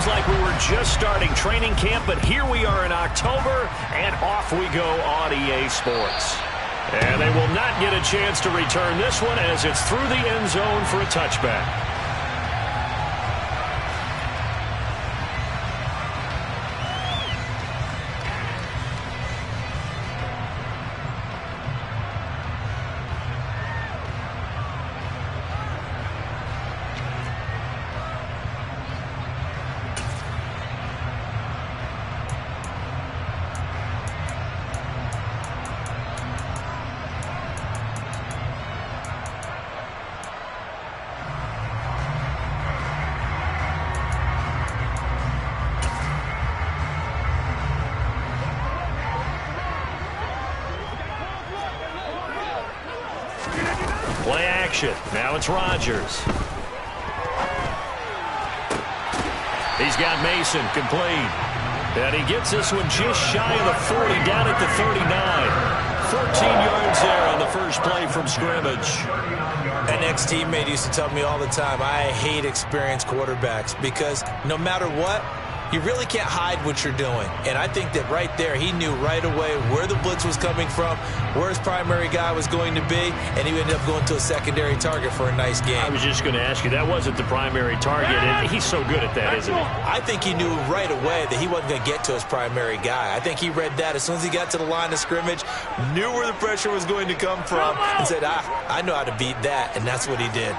like we were just starting training camp, but here we are in October, and off we go on EA Sports. And they will not get a chance to return this one as it's through the end zone for a touchback. Play action. Now it's Rodgers. He's got Mason complete. And he gets this one just shy of the 40, down at the 39. 14 yards there on the first play from scrimmage. An ex-teammate used to tell me all the time, I hate experienced quarterbacks because no matter what, you really can't hide what you're doing. And I think that right there, he knew right away where the blitz was coming from, where his primary guy was going to be, and he ended up going to a secondary target for a nice game. I was just going to ask you, that wasn't the primary target, and he's so good at that, isn't he? I think he knew right away that he wasn't going to get to his primary guy. I think he read that as soon as he got to the line of scrimmage, knew where the pressure was going to come from, and said, I know how to beat that, and that's what he did.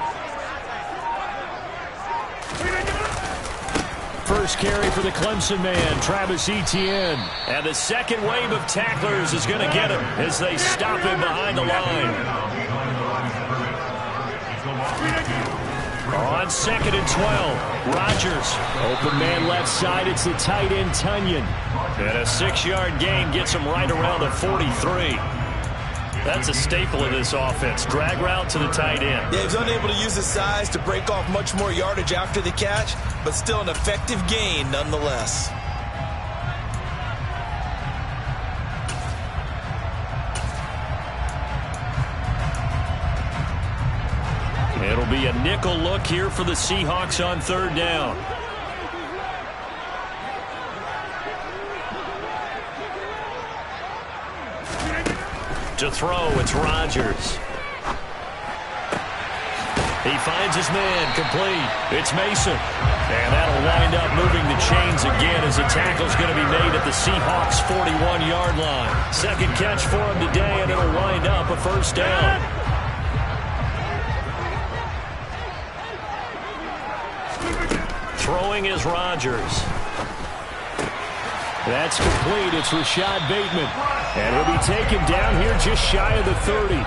First carry for the Clemson man, Travis Etienne. And the second wave of tacklers is going to get him as they stop him behind the line. On 2nd and 12, Rodgers. Open man left side, it's the tight end Tunyon. And a 6-yard gain gets him right around the 43. That's a staple of this offense. Drag route to the tight end. Yeah, he's unable to use his size to break off much more yardage after the catch, but still an effective gain nonetheless. It'll be a nickel look here for the Seahawks on 3rd down. To throw, it's Rodgers. He finds his man, complete. It's Mason. And that'll wind up moving the chains again as the tackle's going to be made at the Seahawks' 41-yard line. Second catch for him today, and it'll wind up a 1st down. Throwing is Rodgers. That's complete. It's Rashad Bateman. And he'll be taken down here just shy of the 30.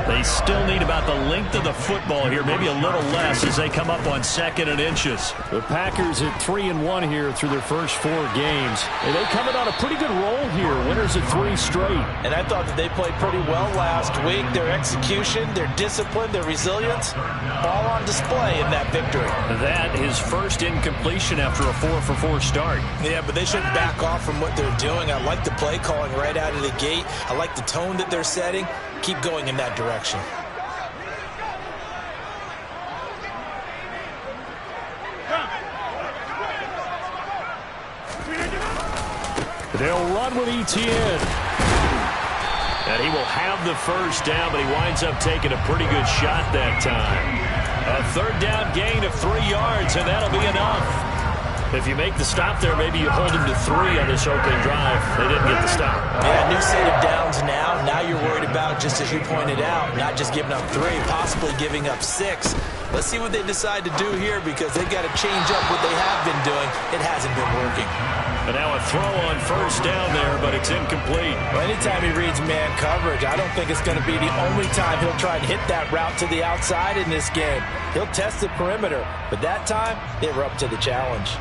They still need about the length of the football here, maybe a little less as they come up on 2nd and inches. The Packers at 3-1 here through their first 4 games. And they coming on a pretty good roll here, winners of 3 straight. And I thought that they played pretty well last week. Their execution, their discipline, their resilience, all on display in that victory. That is first incompletion after a 4-for-4 start. Yeah, but they shouldn't back off from what they're doing. I like the play calling right out of the gate. I like the tone that they're setting. Keep going in that direction. They'll run with Etienne. And he will have the first down, but he winds up taking a pretty good shot that time. A 3rd down gain of 3 yards, and that'll be enough. If you make the stop there, maybe you hold him to 3 on this opening drive. They didn't get the stop. Yeah, new set of downs now. Now you're worried about, just as you pointed out, not just giving up 3, possibly giving up 6. Let's see what they decide to do here because they've got to change up what they have been doing. It hasn't been working. And now a throw on 1st down there, but it's incomplete. Well, anytime he reads man coverage, I don't think it's going to be the only time he'll try to hit that route to the outside in this game. He'll test the perimeter, but that time they were up to the challenge.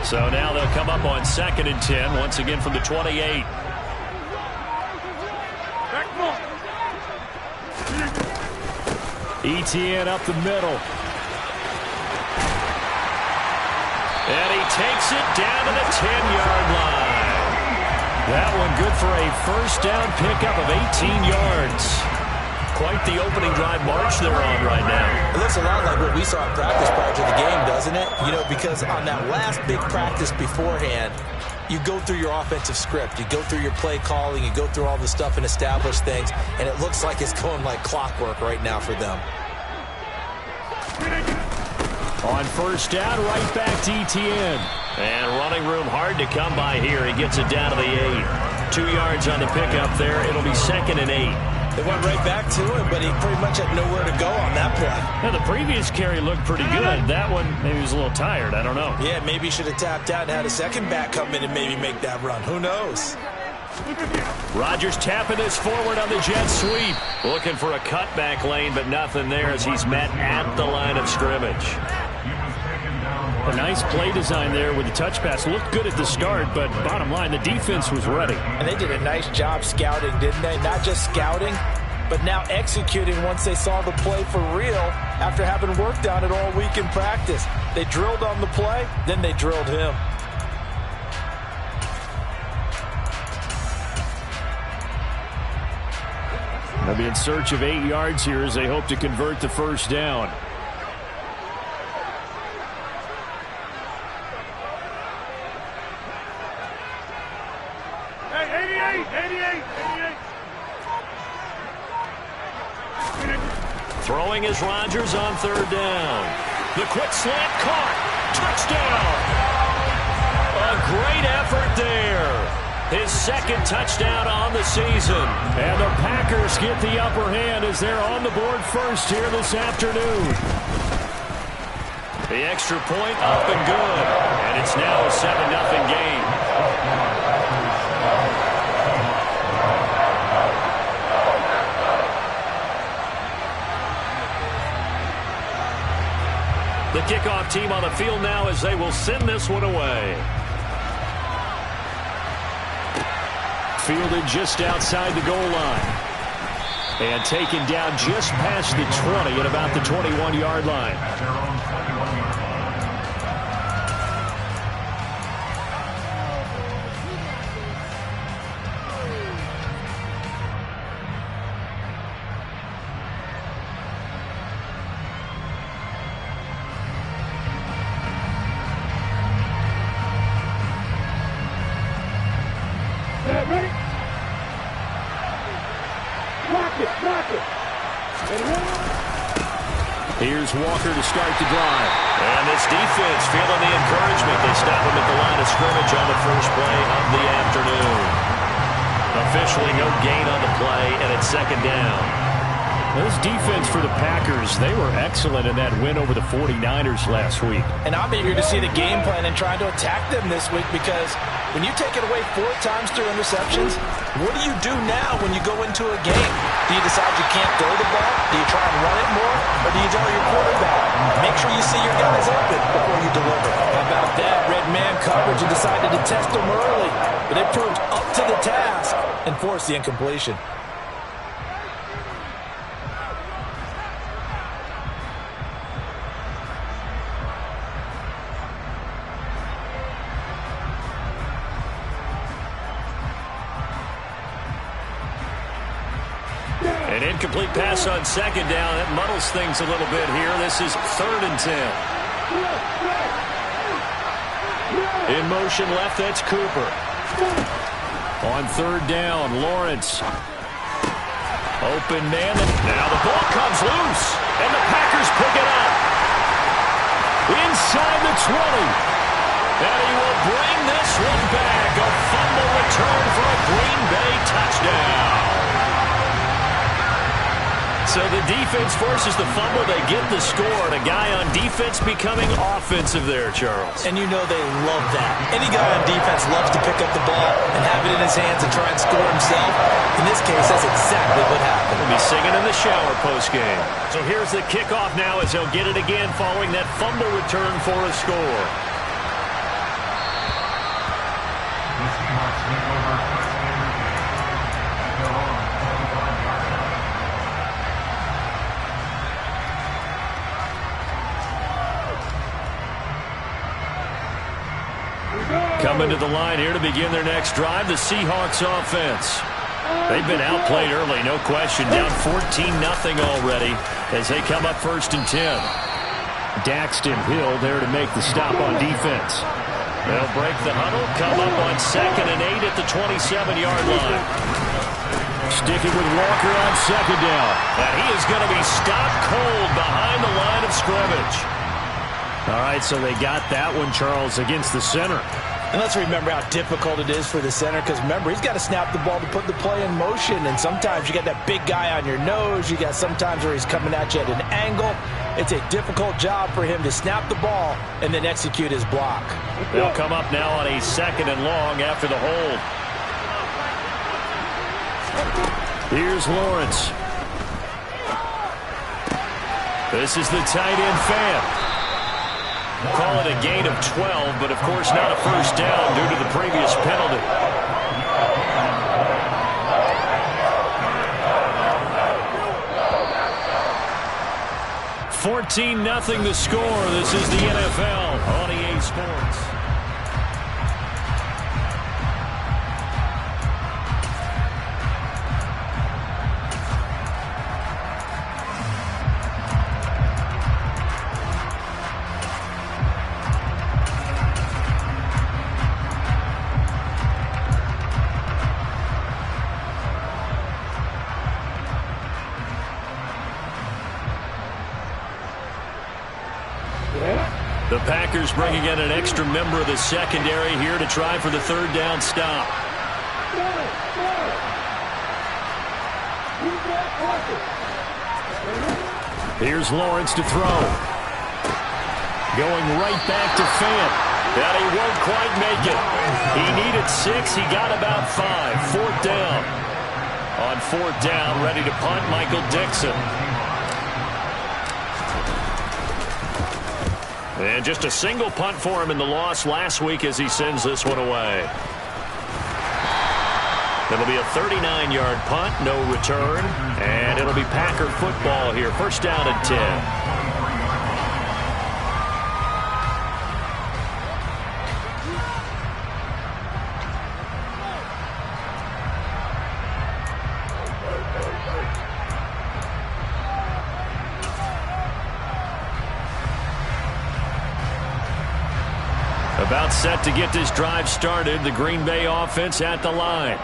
So now they'll come up on 2nd and 10, once again from the 28. Etienne up the middle. takes it down to the 10-yard line. That one good for a first down pickup of 18 yards. Quite the opening drive march they're on right now. It looks a lot like what we saw in practice prior to the game, doesn't it? You know, because on that last big practice beforehand, you go through your offensive script. You go through your play calling. You go through all the stuff and establish things. And it looks like it's going like clockwork right now for them. On first down, right back to ETN. And running room hard to come by here. He gets it down to the 8. 2 yards on the pickup there. It'll be 2nd and 8. They went right back to him, but he pretty much had nowhere to go on that play. Now, the previous carry looked pretty good. That one, maybe he was a little tired. I don't know. Yeah, maybe he should have tapped out and had a second back come in and maybe make that run. Who knows? Rodgers tapping this forward on the jet sweep. Looking for a cutback lane, but nothing there as he's met at the line of scrimmage. A nice play design there with the touch pass. Looked good at the start, but bottom line, the defense was ready. And they did a nice job scouting, didn't they? Not just scouting, but now executing once they saw the play for real after having worked on it all week in practice. They drilled on the play, then they drilled him. They'll be in search of 8 yards here as they hope to convert the first down. Throwing is Rodgers on third down. The quick slant caught. Touchdown. A great effort there. His second touchdown on the season. And the Packers get the upper hand as they're on the board first here this afternoon. The extra point up and good. And it's now a 7-0 game. The kickoff team on the field now as they will send this one away. Fielded just outside the goal line. And taken down just past the 20 at about the 21-yard line. Here's Walker to start the drive. And this defense feeling the encouragement. They stop him at the line of scrimmage on the first play of the afternoon. Officially no gain on the play, and it's second down. This defense for the Packers, they were excellent in that win over the 49ers last week. And I'm eager to see the game plan and trying to attack them this week because when you take it away 4 times through interceptions, what do you do now when you go into a game? Do you decide you can't throw the ball? Do you try and run it more? Or do you tell your quarterback, make sure you see your guys open before you deliver? How about that? Red man coverage and decided to test them early. But they proved up to the task and forced the incompletion. An incomplete pass on second down. That muddles things a little bit here. This is 3rd and 10. In motion left, that's Cooper. On 3rd down, Lawrence. Open man. Now the ball comes loose, and the Packers pick it up. Inside the 20. And he will bring this one back. A fumble return for a Green Bay touchdown. So the defense forces the fumble. They get the score. And a guy on defense becoming offensive there, Charles. And you know they love that. Any guy on defense loves to pick up the ball and have it in his hands and try and score himself. In this case, that's exactly what happened. He'll be singing in the shower postgame. So here's the kickoff now as he'll get it again following that fumble return for a score. Coming to the line here to begin their next drive, the Seahawks offense. They've been outplayed early, no question. Down 14-0 already as they come up 1st and 10. Daxton Hill there to make the stop on defense. They'll break the huddle, come up on 2nd and 8 at the 27-yard line. Sticking with Walker on 2nd down. And he is going to be stopped cold behind the line of scrimmage. All right, so they got that one, Charles, against the center. And let's remember how difficult it is for the center, because remember, he's got to snap the ball to put the play in motion, and sometimes you got that big guy on your nose. You got sometimes where he's coming at you at an angle. It's a difficult job for him to snap the ball and then execute his block. They'll come up now on a 2nd and long after the hold. Here's Lawrence. This is the tight end fan. Call it a gain of 12, but of course not a first down due to the previous penalty. $14-0 the score. This is the NFL on EA Sports. The Packers bringing in an extra member of the secondary here to try for the 3rd down stop. Here's Lawrence to throw. Going right back to Fant. And he won't quite make it. He needed 6. He got about 5. 4th down. On 4th down, ready to punt, Michael Dixon. And just a single punt for him in the loss last week as he sends this one away. It'll be a 39-yard punt, no return. And it'll be Packer football here. 1st down and 10. About set to get this drive started. The Green Bay offense at the line.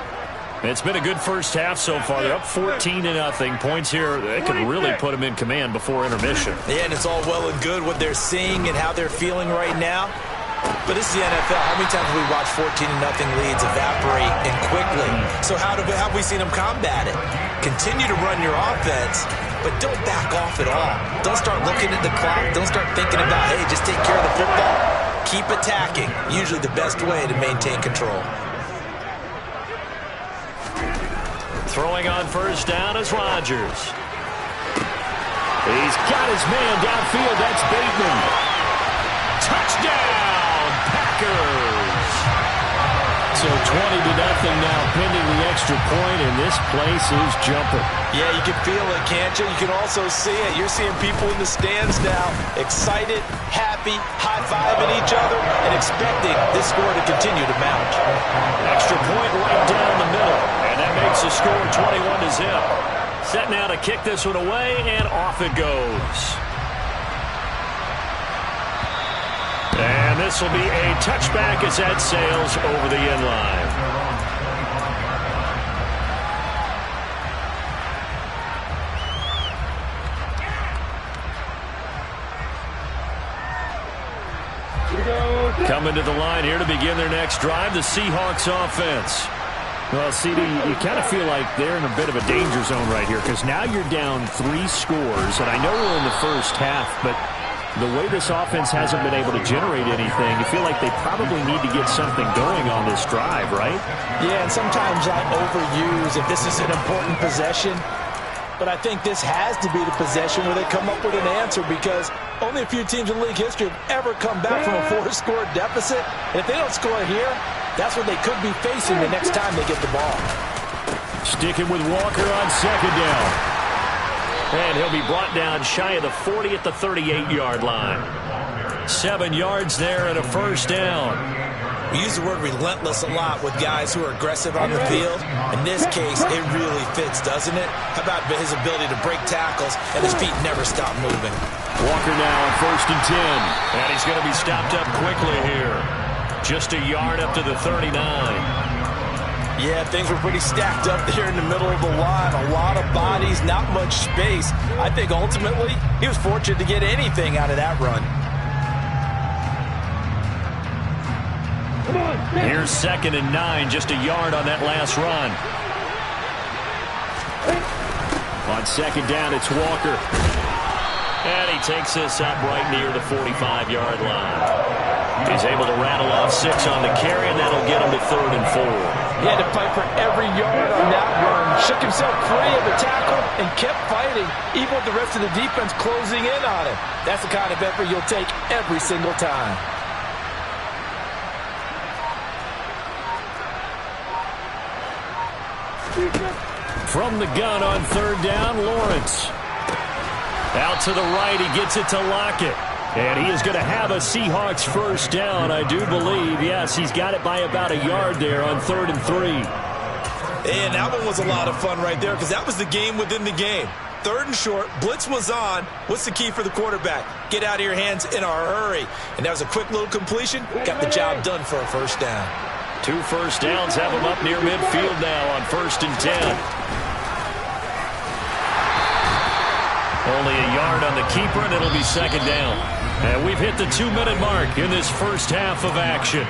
It's been a good first half so far. They're up 14-0. Points here, they could really put them in command before intermission. Yeah, and it's all well and good what they're seeing and how they're feeling right now. But this is the NFL. How many times have we watched 14-0 leads evaporate and quickly? So how have we seen them combat it? Continue to run your offense, but don't back off at all. Don't start looking at the clock. Don't start thinking about, hey, just take care of the football. Keep attacking. Usually the best way to maintain control. Throwing on 1st down is Rodgers. He's got his man downfield. That's Bateman. Touchdown, Packers. So 20-0 now pending the extra point, and this place is jumping. Yeah, you can feel it, can't you? You can also see it. You're seeing people in the stands now, excited, happy, high-fiving each other, and expecting this score to continue to mount. Extra point right down the middle, and that makes the score 21-0. Set now to kick this one away, and off it goes. And this will be a touchback as that sails over the end line. Coming to the line here to begin their next drive, the Seahawks offense. Well, CD, you kind of feel like they're in a bit of a danger zone right here because now you're down 3 scores, and I know we're in the first half, but the way this offense hasn't been able to generate anything, you feel like they probably need to get something going on this drive, right? Yeah, and sometimes I overuse if this is an important possession. But I think this has to be the possession where they come up with an answer because only a few teams in league history have ever come back from a 4-score deficit. And if they don't score here, that's what they could be facing the next time they get the ball. Sticking with Walker on 2nd down. And he'll be brought down shy of the 40 at the 38-yard line. 7 yards there and a 1st down. We use the word relentless a lot with guys who are aggressive on the field. In this case, it really fits, doesn't it? How about his ability to break tackles and his feet never stop moving? Walker now on 1st and 10. And he's going to be stopped up quickly here. Just a yard up to the 39. Yeah, things were pretty stacked up there in the middle of the line. A lot of bodies, not much space. I think ultimately he was fortunate to get anything out of that run. Here's 2nd and 9, just a yard on that last run. On 2nd down, it's Walker. And he takes this up right near the 45-yard line. He's able to rattle off 6 on the carry, and that'll get him to 3rd and 4. He had to fight for every yard on that run. Shook himself free of the tackle and kept fighting, even with the rest of the defense closing in on him. That's the kind of effort you'll take every single time. From the gun on 3rd down, Lawrence. Out to the right, he gets it to Lockett. And he is going to have a Seahawks 1st down, I do believe. Yes, he's got it by about a yard there on 3rd and 3. And that one was a lot of fun right there because that was the game within the game. 3rd and short, blitz was on. What's the key for the quarterback? Get out of your hands in a hurry. And that was a quick little completion. Got the job done for a 1st down. 2 first downs have him up near midfield now on 1st and 10. Only a yard on the keeper, and it'll be 2nd down. And we've hit the 2-minute mark in this first half of action.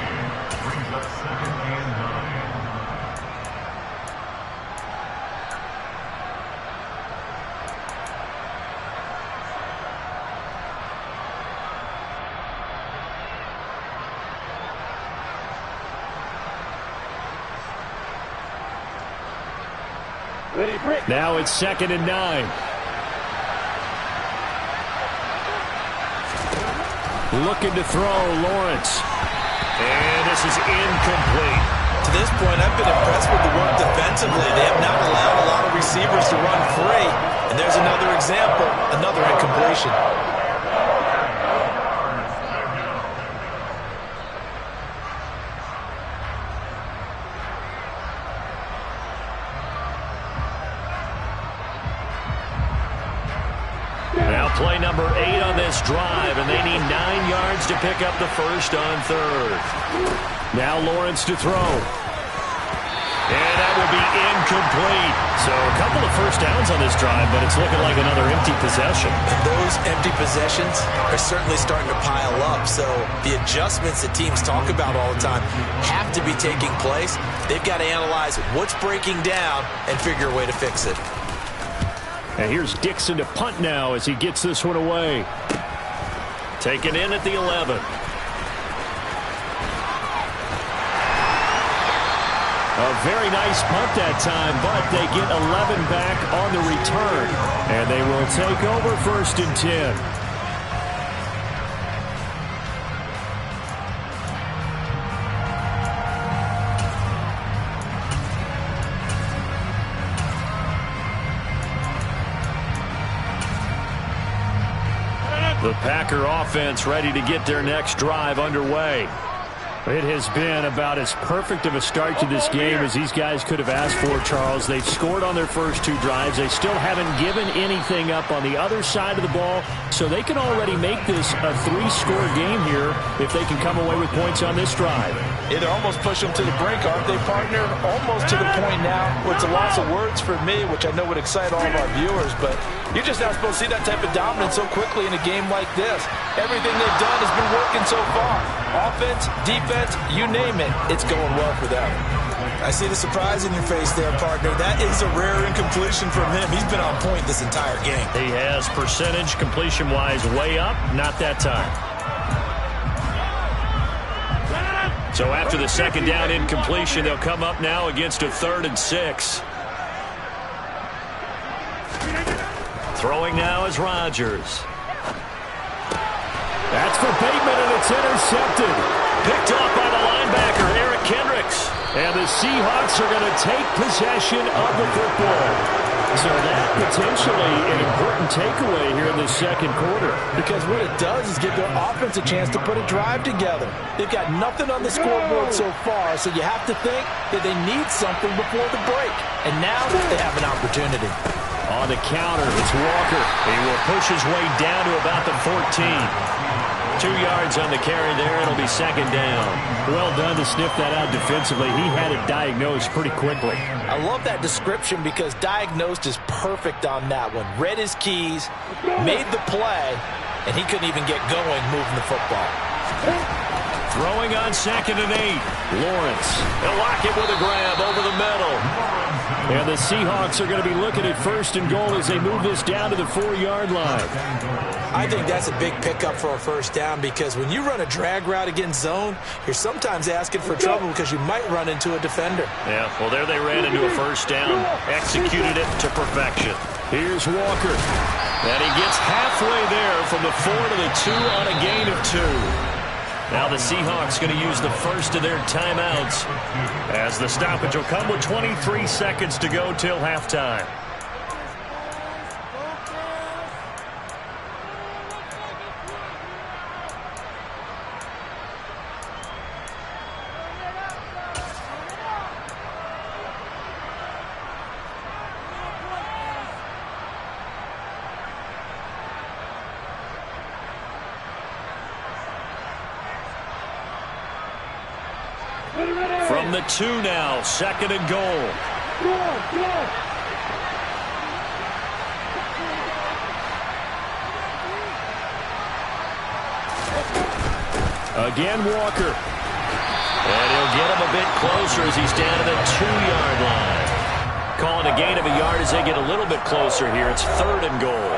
Now it's 2nd and 9. Looking to throw, Lawrence. And this is incomplete. To this point, I've been impressed with the work defensively. They have not allowed a lot of receivers to run free. And there's another example, another incompletion. Play number 8 on this drive, and they need 9 yards to pick up the 1st on 3rd. Now Lawrence to throw. And that will be incomplete. So a couple of 1st downs on this drive, but it's looking like another empty possession. And those empty possessions are certainly starting to pile up. So the adjustments that teams talk about all the time have to be taking place. They've got to analyze what's breaking down and figure a way to fix it. And here's Dixon to punt now as he gets this one away. Taken in at the 11. A very nice punt that time, but they get 11 back on the return. And they will take over 1st and 10. The Packer offense ready to get their next drive underway. It has been about as perfect of a start to this game as these guys could have asked for, Charles. They've scored on their first 2 drives. They still haven't given anything up on the other side of the ball, so they can already make this a 3-score game here if they can come away with points on this drive. It'll almost push them to the brink, aren't they, partner? Almost to the point now where it's a loss of words for me, which I know would excite all of our viewers, but you're just not supposed to see that type of dominance so quickly in a game like this. Everything they've done has been working so far. Offense, defense, you name it, it's going well for them. I see the surprise in your face there, partner. That is a rare incompletion from him. He's been on point this entire game. He has percentage completion-wise way up, not that time. So after the 2nd down incompletion, they'll come up now against a 3rd and 6. Throwing now is Rodgers. That's for Bateman, and it's intercepted. Picked off by the linebacker, Eric Kendricks. And the Seahawks are going to take possession of the football. So that potentially an important takeaway here in this second quarter. Because what it does is give their offense a chance to put a drive together. They've got nothing on the scoreboard so far, so you have to think that they need something before the break. And now they have an opportunity. On the counter, it's Walker. He will push his way down to about the 14. 2 yards on the carry there. It'll be second down. Well done to sniff that out defensively. He had it diagnosed pretty quickly. I love that description because diagnosed is perfect on that one. Read his keys, made the play, and he couldn't even get going moving the football. Throwing on 2nd and 8. Lawrence. He'll lock it with a grab over the middle. And the Seahawks are going to be looking at 1st and goal as they move this down to the 4-yard line. I think that's a big pickup for a first down because when you run a drag route against zone, you're sometimes asking for trouble because you might run into a defender. Yeah, well, there they ran into a first down, executed it to perfection. Here's Walker. And he gets halfway there from the 4 to the 2 on a gain of 2. Now the Seahawks going to use the first of their timeouts as the stoppage will come with 23 seconds to go till halftime. From the 2 now, 2nd and goal. Again, Walker. And he'll get him a bit closer as he's down to the 2-yard line. Calling a gain of a yard as they get a little bit closer here. It's 3rd and goal.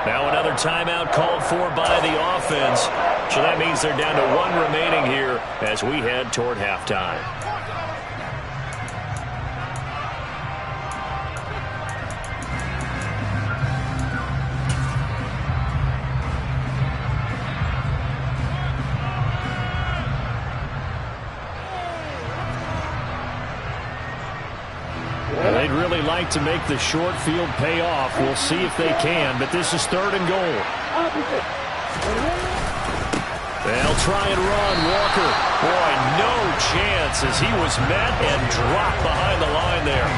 Now another timeout called for by the offense. So that means they're down to 1 remaining here as we head toward halftime. They'd really like to make the short field pay off. We'll see if they can, but this is 3rd and goal. They'll try and run. Walker. Boy, no chance as he was met and dropped behind the line there.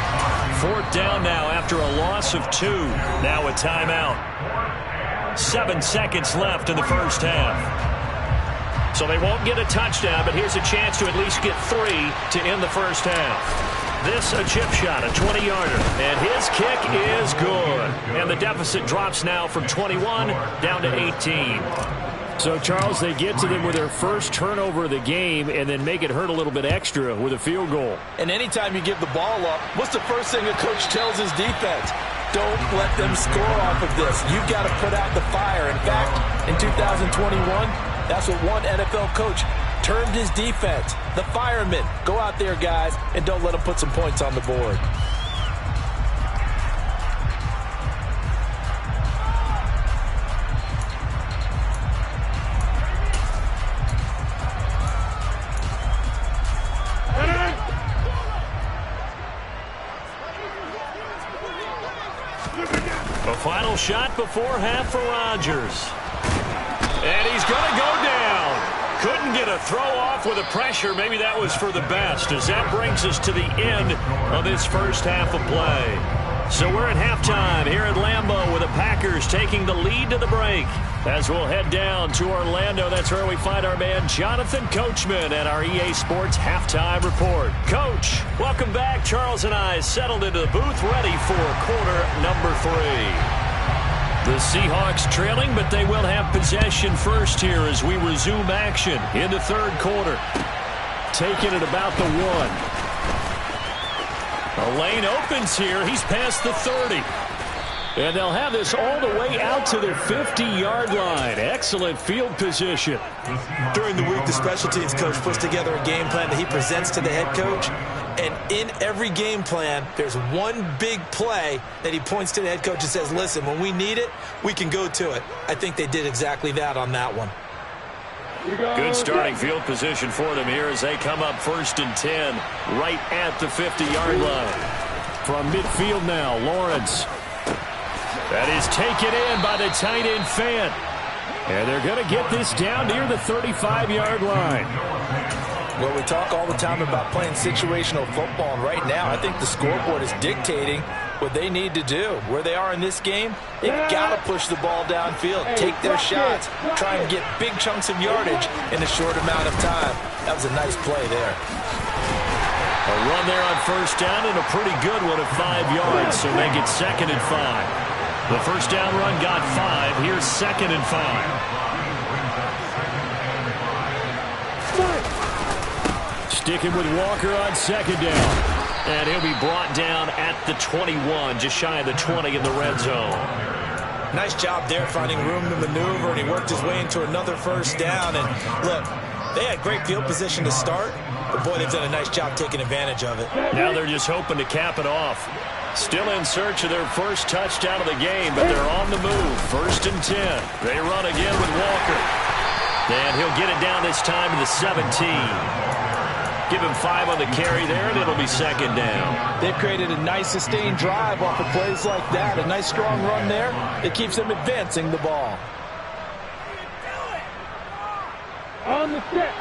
4th down now after a loss of 2. Now a timeout. 7 seconds left in the first half. So they won't get a touchdown, but here's a chance to at least get 3 to end the first half. This a chip shot, a 20-yarder, and his kick is good. And the deficit drops now from 21 down to 18. So, Charles, they get to them with their first turnover of the game and then make it hurt a little bit extra with a field goal. And anytime you give the ball up, what's the first thing a coach tells his defense? Don't let them score off of this. You've got to put out the fire. In fact, in 2021, that's what one NFL coach termed his defense. The firemen. Go out there, guys, and don't let them put some points on the board. A final shot before half for Rodgers. And he's going to go down. Couldn't get a throw off with the pressure. Maybe that was for the best, as that brings us to the end of this first half of play. So we're at halftime here at Lambeau with the Packers taking the lead to the break. As we'll head down to Orlando, that's where we find our man Jonathan Coachman at our EA Sports Halftime Report. Coach, welcome back. Charles and I settled into the booth ready for quarter number 3. The Seahawks trailing, but they will have possession first here as we resume action in the 3rd quarter. Taking it about the 1. A lane opens here. He's past the 30. And they'll have this all the way out to the 50-yard line. Excellent field position. During the week, the special teams coach puts together a game plan that he presents to the head coach. And in every game plan, there's one big play that he points to the head coach and says, listen, when we need it, we can go to it. I think they did exactly that on that one. Good starting field position for them here as they come up 1st and 10 right at the 50-yard line. From midfield now, Lawrence. That is taken in by the tight end Fant. And they're going to get this down near the 35-yard line. Well, we talk all the time about playing situational football, and right now I think the scoreboard is dictating what they need to do. Where they are in this game, they've got to push the ball downfield, take their shots, try and get big chunks of yardage in a short amount of time. That was a nice play there. A run there on first down and a pretty good one of 5 yards, so make it 2nd and 5. The first down run got 5. Here's 2nd and 5. Sticking with Walker on 2nd down. And he'll be brought down at the 21, just shy of the 20 in the red zone. Nice job there finding room to maneuver, and he worked his way into another first down. And look, they had great field position to start, but boy, they've done a nice job taking advantage of it. Now they're just hoping to cap it off. Still in search of their first touchdown of the game, but they're on the move. 1st and 10. They run again with Walker. And he'll get it down this time to the 17. Give him 5 on the carry there, and it'll be 2nd down. They've created a nice sustained drive off of plays like that. A nice strong run there. It keeps them advancing the ball. On the step.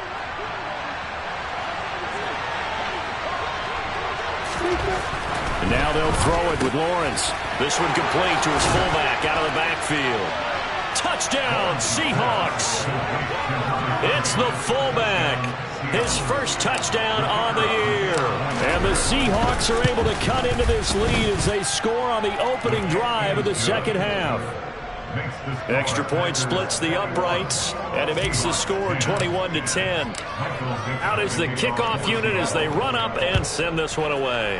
And now they'll throw it with Lawrence. This one complete to his fullback out of the backfield. Touchdown, Seahawks. It's the fullback. His first touchdown on the year. And the Seahawks are able to cut into this lead as they score on the opening drive of the second half. Extra point splits the uprights, and it makes the score 21-10. Out is the kickoff unit as they run up and send this one away.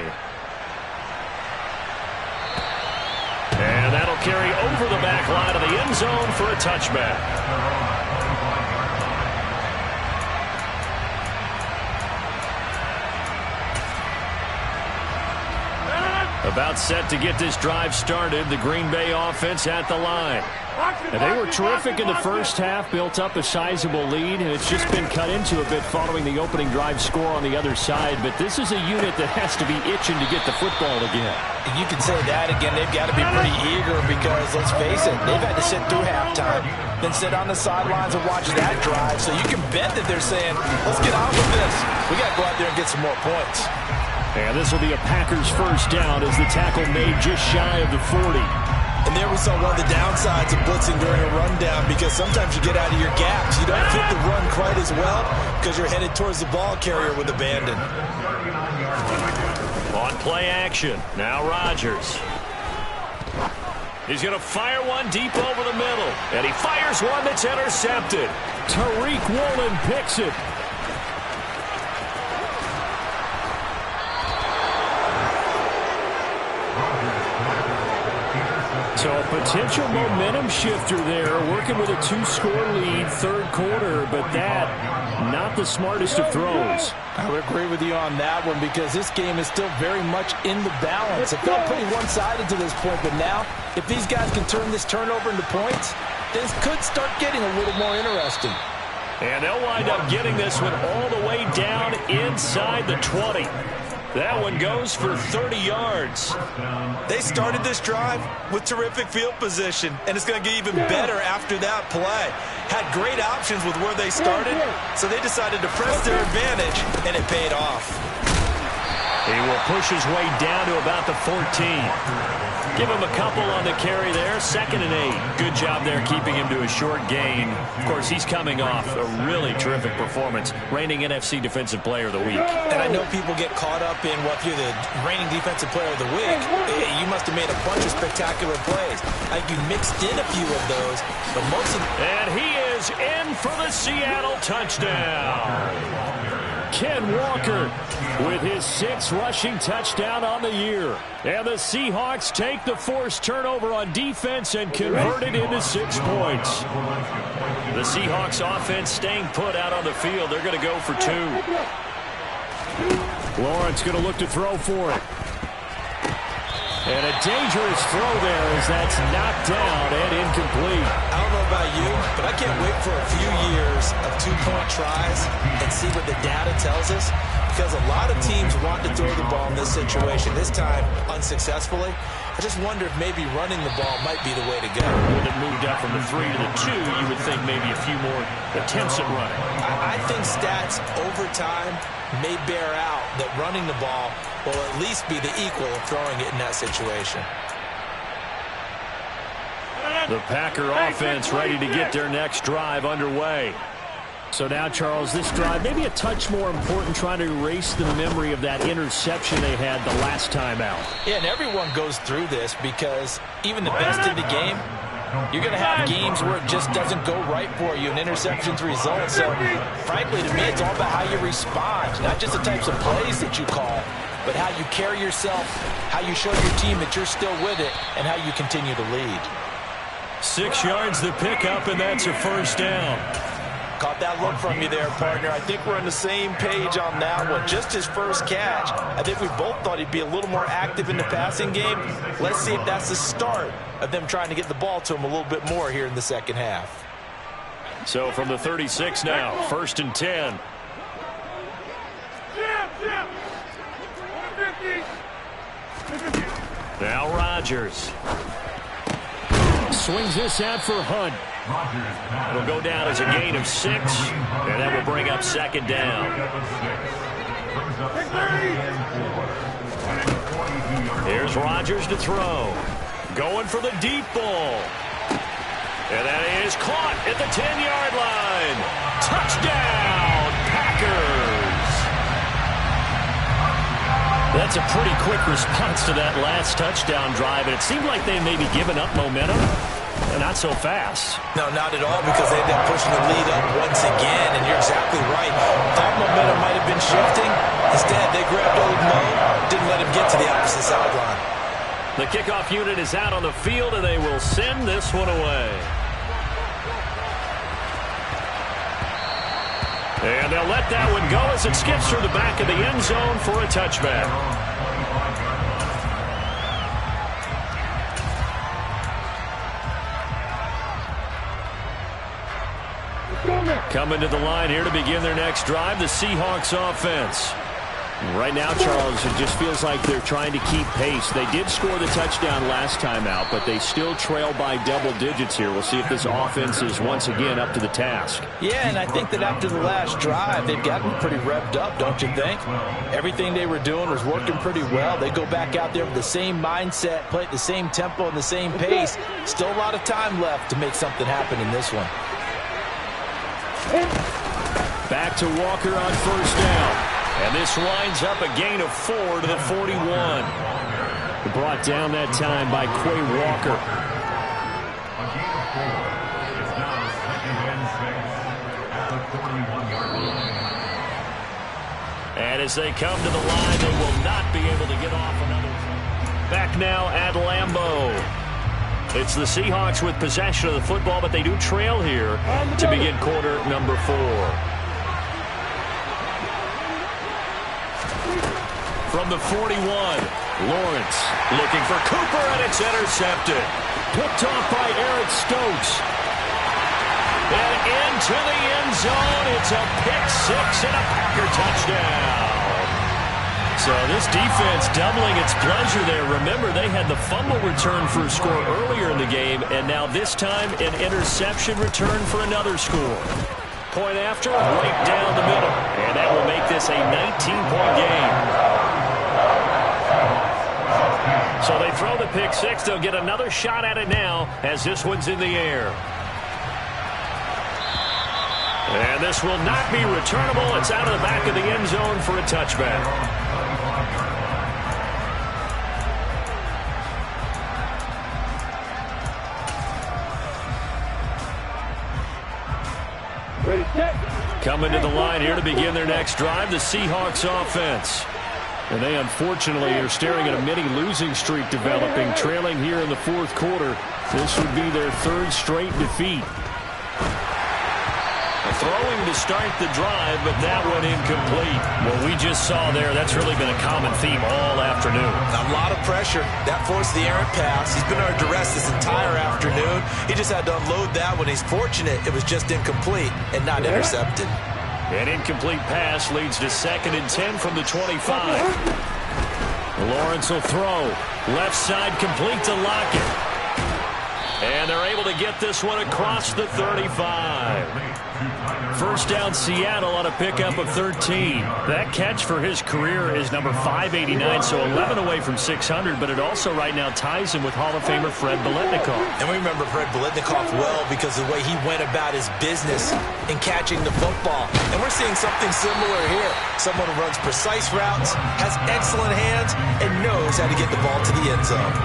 And that'll carry over the back line of the end zone for a touchback. About set to get this drive started, the Green Bay offense at the line. And they were terrific in the first half, built up a sizable lead, and it's just been cut into a bit following the opening drive score on the other side. But this is a unit that has to be itching to get the football again. You can say that again. They've got to be pretty eager because, let's face it, they've had to sit through halftime, then sit on the sidelines and watch that drive. So you can bet that they're saying, let's get on with this. We got to go out there and get some more points. And this will be a Packers first down as the tackle made just shy of the 40. And there we saw one of the downsides of blitzing during a rundown, because sometimes you get out of your gaps. You don't fit the run quite as well because you're headed towards the ball carrier with abandon. On play action, now Rodgers. He's going to fire one deep over the middle. And he fires one that's intercepted. Tariq Woolen picks it. So a potential momentum shifter there, working with a 2-score lead, third quarter, but that, not the smartest of throws. I would agree with you on that one because this game is still very much in the balance. It felt pretty one-sided to this point, but now, if these guys can turn this turnover into points, this could start getting a little more interesting. And they'll wind up getting this one all the way down inside the 20. That one goes for 30 yards. They started this drive with terrific field position, and it's going to get even better after that play. Had great options with where they started, so they decided to press their advantage, and it paid off. He will push his way down to about the 14. Give him a couple on the carry there. 2nd and 8. Good job there keeping him to a short gain. Of course, he's coming off a really terrific performance. Reigning NFC Defensive Player of the Week. And I know people get caught up in, well, if you're the reigning Defensive Player of the Week, you must have made a bunch of spectacular plays. I think you mixed in a few of those, but most of them. And he is in for the Seattle touchdown. Ken Walker with his 6th rushing touchdown on the year. And the Seahawks take the forced turnover on defense and convert it into 6 points. The Seahawks offense staying put out on the field. They're going to go for 2. Lawrence going to look to throw for it. And a dangerous throw there as that's knocked down and incomplete. I don't know about you, but I can't wait for a few years of two-point tries and see what the data tells us, because a lot of teams want to throw the ball in this situation, this time unsuccessfully. I just wonder if maybe running the ball might be the way to go. When it moved up from the 3 to the 2, you would think maybe a few more attempts at running. I think stats over time may bear out that running the ball will at least be the equal of throwing it in that situation. The Packer offense ready to get their next drive underway. So now, Charles, this drive maybe a touch more important, trying to erase the memory of that interception they had the last time out. Yeah, and everyone goes through this because even the best in the game, you're going to have games where it just doesn't go right for you, and interceptions result. So, frankly, to me, it's all about how you respond, not just the types of plays that you call, but how you carry yourself, how you show your team that you're still with it, and how you continue to lead. 6 yards the pickup, and that's a first down. Caught that look from you there, partner. I think we're on the same page on that one. Just his first catch. I think we both thought he'd be a little more active in the passing game. Let's see if that's the start of them trying to get the ball to him a little bit more here in the second half. So from the 36 now, 1st and 10. Now Rodgers. Swings this out for Hunt. It'll go down as a gain of 6, and that will bring up 2nd down. Here's Rodgers to throw. Going for the deep ball. And that is caught at the 10-yard line. Touchdown, Packers. That's a pretty quick response to that last touchdown drive, and it seemed like they may be giving up momentum. Not so fast. No, not at all, because they ended up pushing the lead up once again, and you're exactly right. Thought momentum might have been shifting. Instead, they grabbed old Mo, didn't let him get to the opposite sideline. The kickoff unit is out on the field, and they will send this one away. And they'll let that one go as it skips through the back of the end zone for a touchback. Coming to the line here to begin their next drive, the Seahawks offense. Right now, Charles, it just feels like they're trying to keep pace. They did score the touchdown last time out, but they still trail by double digits here. We'll see if this offense is once again up to the task. Yeah, and I think that after the last drive, they've gotten pretty revved up, don't you think? Everything they were doing was working pretty well. They go back out there with the same mindset, play at the same tempo and the same pace. Still a lot of time left to make something happen in this one. Back to Walker on 1st down. And this winds up a gain of 4 to the 41. Brought down that time by Quay Walker. And as they come to the line, they will not be able to get off another. Back now at Lambeau. It's the Seahawks with possession of the football, but they do trail here to begin quarter number 4. From the 41, Lawrence looking for Cooper, and it's intercepted. Picked off by Eric Stokes. And into the end zone, it's a pick 6 and a Packer touchdown. So this defense doubling its pleasure there. Remember, they had the fumble return for a score earlier in the game, and now this time an interception return for another score. Point after, right down the middle. And that will make this a 19-point game. So they throw the pick 6. They'll get another shot at it now as this one's in the air. And this will not be returnable. It's out of the back of the end zone for a touchback. Coming to the line here to begin their next drive, the Seahawks offense. And they unfortunately are staring at a mini losing streak developing, trailing here in the 4th quarter. This would be their 3rd straight defeat. throwing to start the drive, but that one incomplete. What we just saw there, that's really been a common theme all afternoon. A lot of pressure. That forced the errant pass. He's been under duress this entire afternoon. He just had to unload that one. He's fortunate it was just incomplete and not intercepted. An incomplete pass leads to 2nd and 10 from the 25. Lawrence will throw. Left side complete to Lockett. And they're able to get this one across the 35. First down Seattle on a pickup of 13. That catch for his career is number 589, so 11 away from 600, but it also right now ties him with Hall of Famer Fred Biletnikoff. And we remember Fred Biletnikoff well because of the way he went about his business in catching the football. And we're seeing something similar here. Someone who runs precise routes, has excellent hands, and knows how to get the ball to the end zone.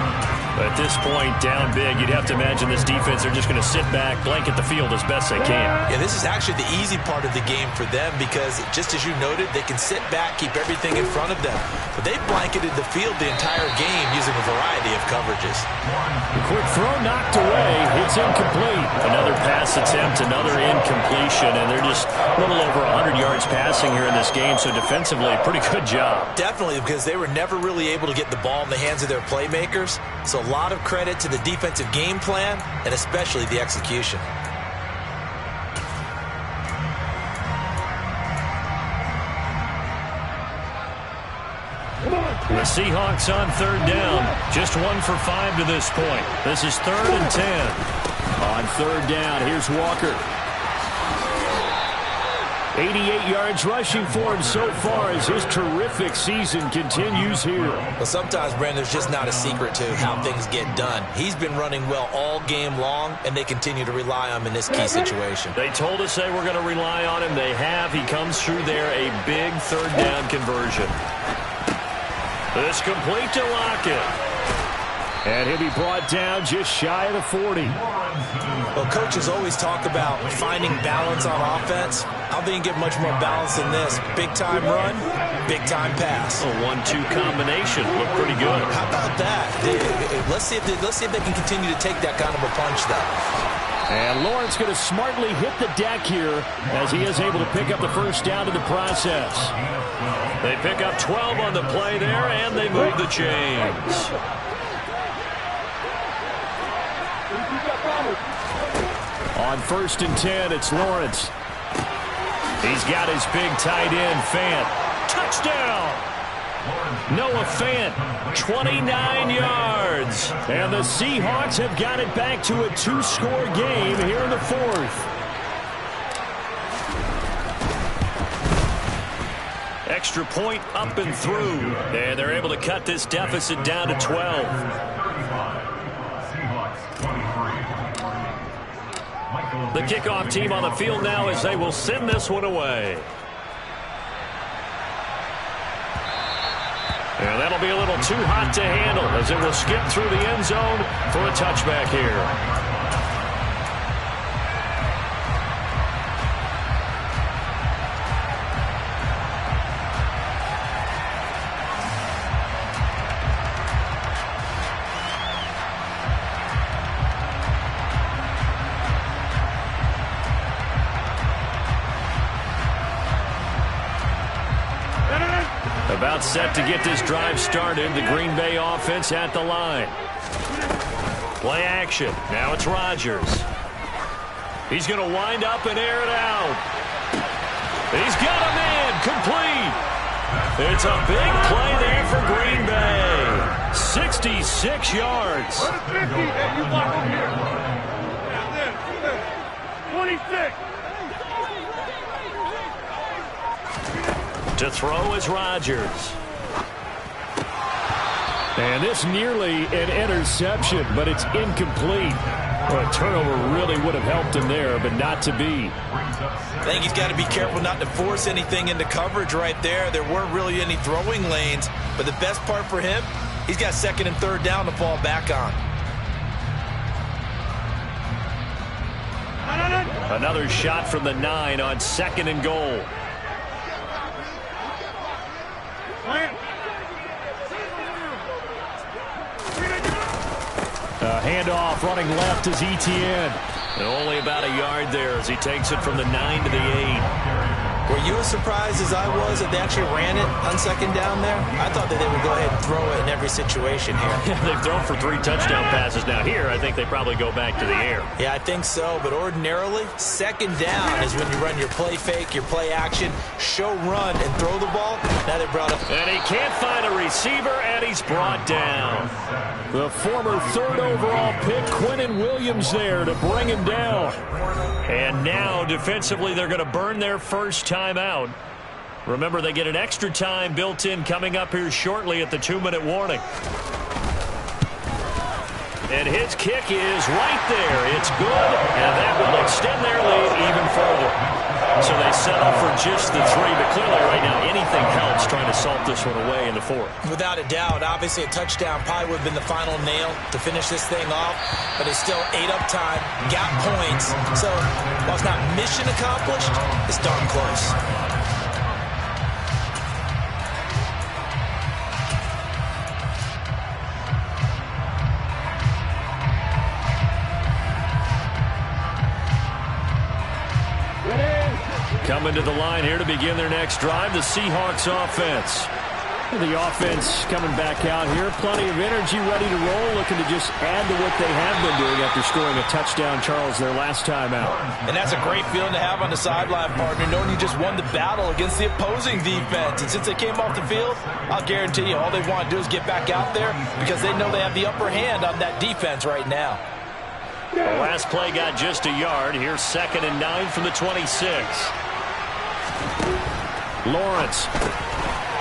At this point, down big, you'd have to imagine this defense are just going to sit back, blanket the field as best they can. Yeah, this is actually the easy part of the game for them because, just as you noted, they can sit back, keep everything in front of them. But they've blanketed the field the entire game using a variety of coverages. A quick throw knocked away. It's incomplete. Another pass attempt, another incompletion, and they're just a little over 100 yards passing here in this game, so defensively, pretty good job. Definitely, because they were never really able to get the ball in the hands of their playmakers. So a lot of credit to the defensive game plan and especially the execution. The Seahawks on 3rd down. Just 1 for 5 to this point. This is 3rd and 10. On 3rd down, here's Walker. 88 yards rushing for him so far as his terrific season continues here. Well, sometimes, Brandon, there's just not a secret to how things get done. He's been running well all game long, and they continue to rely on him in this key situation. They told us they were going to rely on him. They have. He comes through there, a big 3rd down conversion. This complete to Lockett. And he'll be brought down just shy of the 40. Well, coaches always talk about finding balance on offense. I don't think you get much more balance than this. Big-time run, big-time pass. A 1-2 combination. Look pretty good. How about that? Let's see if they can continue to take that kind of a punch, though. And Lawrence going to smartly hit the deck here as he is able to pick up the first down in the process. They pick up 12 on the play there, and they move the chains. On 1st and 10, it's Lawrence. He's got his big tight end, Fant. Touchdown! Noah Fant, 29 yards. And the Seahawks have got it back to a 2-score game here in the 4th. Extra point up and through. And they're able to cut this deficit down to 12. The kickoff team on the field now as they will send this one away. And that'll be a little too hot to handle as it will skip through the end zone for a touchback here. About set to get this drive started. The Green Bay offense at the line. Play action. Now it's Rodgers. He's going to wind up and air it out. He's got a man complete. It's a big play there for Green Bay. 66 yards. 26. To throw is Rodgers. And this nearly an interception, but it's incomplete. Well, a turnover really would have helped him there, but not to be. I think he's got to be careful not to force anything into coverage right there. There weren't really any throwing lanes, but the best part for him, he's got 2nd and 3rd down to fall back on. Another shot from the 9 on 2nd and goal. Handoff running left is Etienne. And only about a yard there as he takes it from the 9 to the 8. Were you as surprised as I was that they actually ran it on second down there? I thought that they would go ahead and throw it in every situation here. They've thrown for 3 touchdown passes now. Here, I think they probably go back to the air. Yeah, I think so. But ordinarily, second down is when you run your play fake, your play action, show run, and throw the ball. Now they brought up. And he can't find a receiver, and he's brought down. The former 3rd overall pick, Quinnen Williams, there to bring him down. And now, defensively, they're going to burn their first time out. Remember, they get an extra time built in coming up here shortly at the 2-minute warning. And his kick is right there. It's good, and that will extend their lead even further. So they settle for just the 3, but clearly right now anything helps trying to salt this one away in the 4th. Without a doubt, obviously a touchdown probably would have been the final nail to finish this thing off, but it's still 8 up time, got points. So while it's not mission accomplished, it's darn close. Coming to the line here to begin their next drive, the Seahawks offense. The offense coming back out here. Plenty of energy, ready to roll, looking to just add to what they have been doing after scoring a touchdown, Charles, their last time out. And that's a great feeling to have on the sideline, partner, knowing you just won the battle against the opposing defense. And since they came off the field, I'll guarantee you all they want to do is get back out there because they know they have the upper hand on that defense right now. The last play got just a yard. Here's 2nd and 9 from the 26. Lawrence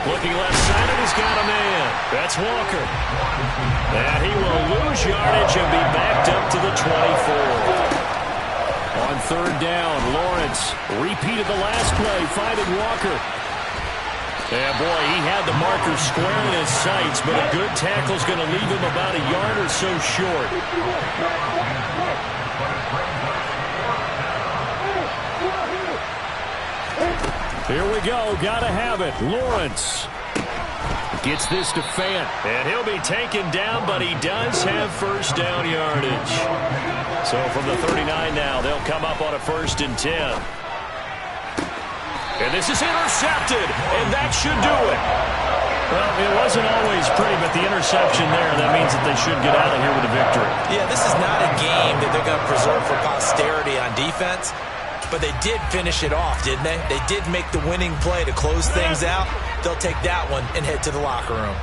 looking left side, and he's got a man. That's Walker. And he will lose yardage and be backed up to the 24. On 3rd down, Lawrence repeated the last play, finding Walker. And boy, he had the marker square in his sights, but a good tackle is going to leave him about a yard or so short. Here we go. Got to have it. Lawrence gets this to Fant. And he'll be taken down, but he does have first down yardage. So from the 39 now, they'll come up on a 1st and 10. And this is intercepted, and that should do it. Well, it wasn't always pretty, but the interception there, that means that they should get out of here with a victory. Yeah, this is not a game that they're going to preserve for posterity on defense. But they did finish it off, didn't they? They did make the winning play to close things out. They'll take that one and head to the locker room.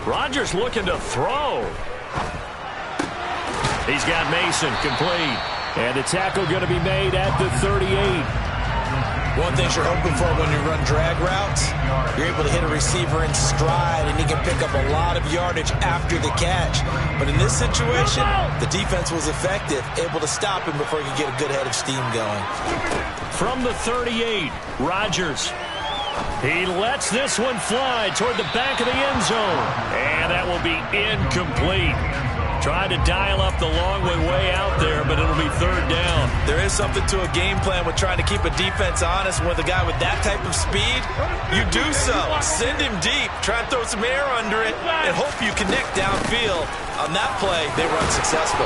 Rodgers looking to throw. He's got Mason complete. And the tackle going to be made at the 38. One thing you're hoping for when you run drag routes, you're able to hit a receiver in stride, and he can pick up a lot of yardage after the catch. But in this situation, the defense was effective, able to stop him before he could get a good head of steam going. From the 38, Rodgers. He lets this one fly toward the back of the end zone. And that will be incomplete. Tried to dial up the long way out there, but it'll be 3rd down. There is something to a game plan with trying to keep a defense honest. With a guy with that type of speed, you do so. Send him deep. Try and throw some air under it and hope you connect downfield. On that play, they were unsuccessful.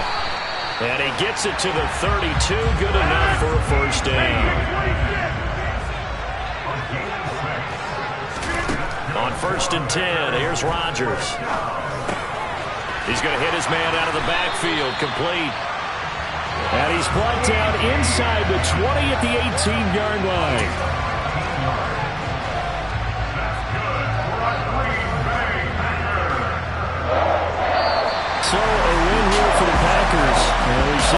And he gets it to the 32. Good enough for a first down. On 1st and 10, here's Rodgers. He's going to hit his man out of the backfield, complete. And he's brought down inside the 20 at the 18-yard line.